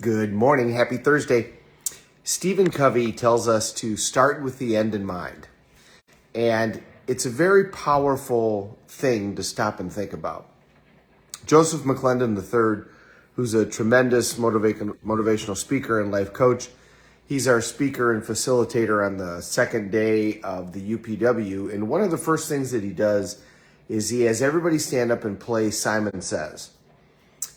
Good morning. Happy Thursday. Stephen Covey tells us to start with the end in mind. And it's a very powerful thing to stop and think about. Joseph McClendon III, who's a tremendous motivational speaker and life coach, he's our speaker and facilitator on the second day of the UPW. And one of the first things that he does is he has everybody stand up and play Simon Says.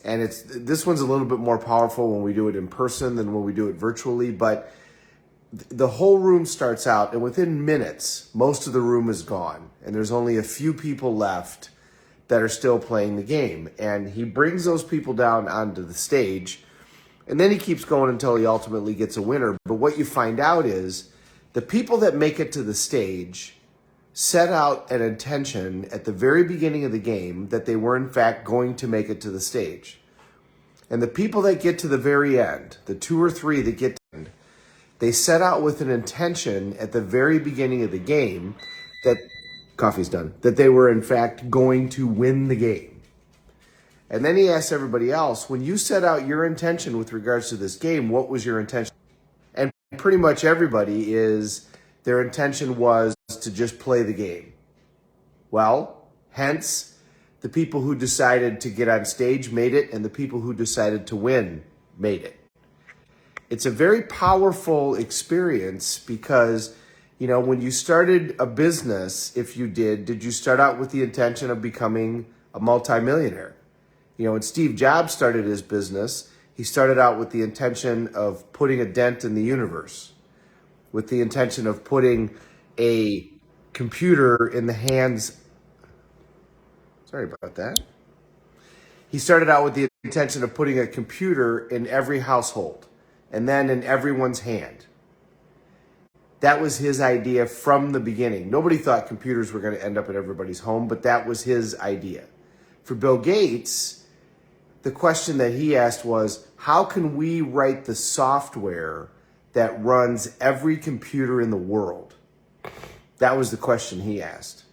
And this one's a little bit more powerful when we do it in person than when we do it virtually. But the whole room starts out, and within minutes, most of the room is gone. And there's only a few people left that are still playing the game. And he brings those people down onto the stage. And then he keeps going until he ultimately gets a winner. But what you find out is the people that make it to the stage set out an intention at the very beginning of the game that they were in fact going to make it to the stage. And the people that get to the very end, the two or three that get to the end, they set out with an intention at the very beginning of the game that coffee's done, that they were in fact going to win the game. And then he asks everybody else, when you set out your intention with regards to this game, what was your intention? And pretty much everybody their intention was to just play the game. Well, hence, the people who decided to get on stage made it, and the people who decided to win made it. It's a very powerful experience because, when you started a business, if you did you start out with the intention of becoming a multimillionaire? When Steve Jobs started his business, he started out with the intention of putting a dent in the universe, with the intention of putting a computer in the hands. Sorry about that. He started out with the intention of putting a computer in every household and then in everyone's hand. That was his idea from the beginning. Nobody thought computers were going to end up at everybody's home, but that was his idea. For Bill Gates, the question that he asked was, how can we write the software that runs every computer in the world? That was the question he asked.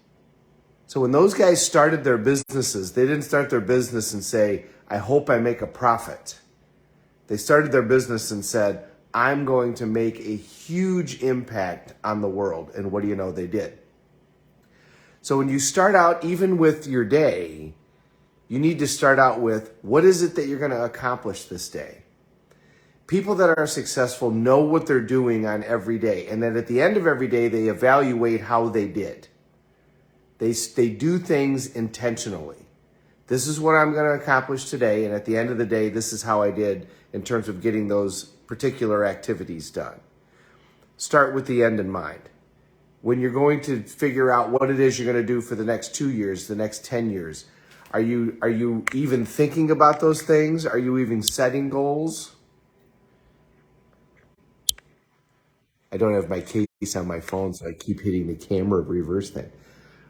So when those guys started their businesses, they didn't start their business and say, I hope I make a profit. They started their business and said, I'm going to make a huge impact on the world. And what do you know, they did. So when you start out, even with your day, you need to start out with, what is it that you're going to accomplish this day? People that are successful know what they're doing on every day. And then at the end of every day, they evaluate how they did. They do things intentionally. This is what I'm going to accomplish today. And at the end of the day, this is how I did in terms of getting those particular activities done. Start with the end in mind. When you're going to figure out what it is you're going to do for the next 2 years, the next 10 years, are you even thinking about those things? Are you even setting goals? I don't have my case on my phone, so I keep hitting the camera reverse thing.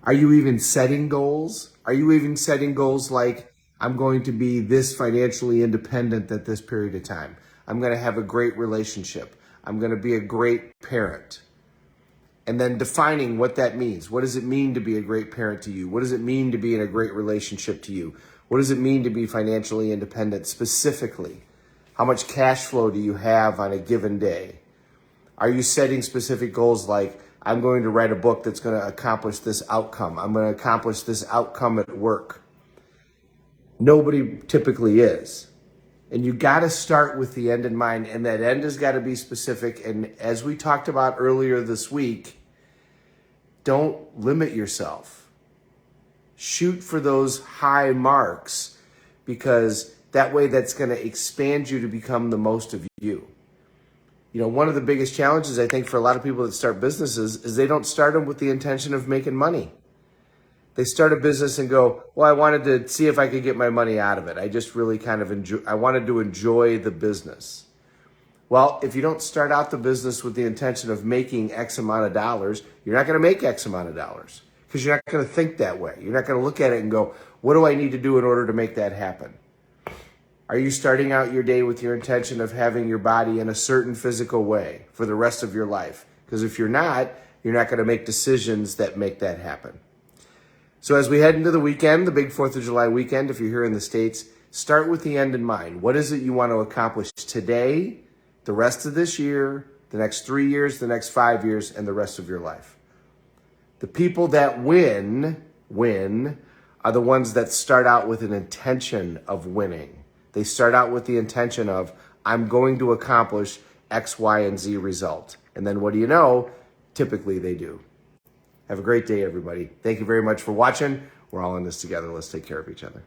Are you even setting goals? Are you even setting goals like, I'm going to be this financially independent at this period of time? I'm going to have a great relationship. I'm going to be a great parent. And then defining what that means. What does it mean to be a great parent to you? What does it mean to be in a great relationship to you? What does it mean to be financially independent specifically? How much cash flow do you have on a given day? Are you setting specific goals like, I'm going to write a book that's going to accomplish this outcome. I'm going to accomplish this outcome at work. Nobody typically is. And you got to start with the end in mind, and that end has got to be specific. And as we talked about earlier this week, don't limit yourself. Shoot for those high marks, because that way that's going to expand you to become the most of you. One of the biggest challenges, I think, for a lot of people that start businesses is they don't start them with the intention of making money. They start a business and go, well, I wanted to see if I could get my money out of it. I just really I wanted to enjoy the business. Well, if you don't start out the business with the intention of making X amount of dollars, you're not going to make X amount of dollars, because you're not going to think that way. You're not going to look at it and go, what do I need to do in order to make that happen? Are you starting out your day with your intention of having your body in a certain physical way for the rest of your life? Because if you're not going to make decisions that make that happen. So as we head into the weekend, the big 4th of July weekend, if you're here in the States, Start with the end in mind. What is it you want to accomplish today, the rest of this year, the next 3 years, the next 5 years, and the rest of your life? The people that win are the ones that start out with an intention of winning. They start out with the intention of, I'm going to accomplish X, Y, and Z result. And then what do you know? Typically they do. Have a great day, everybody. Thank you very much for watching. We're all in this together. Let's take care of each other.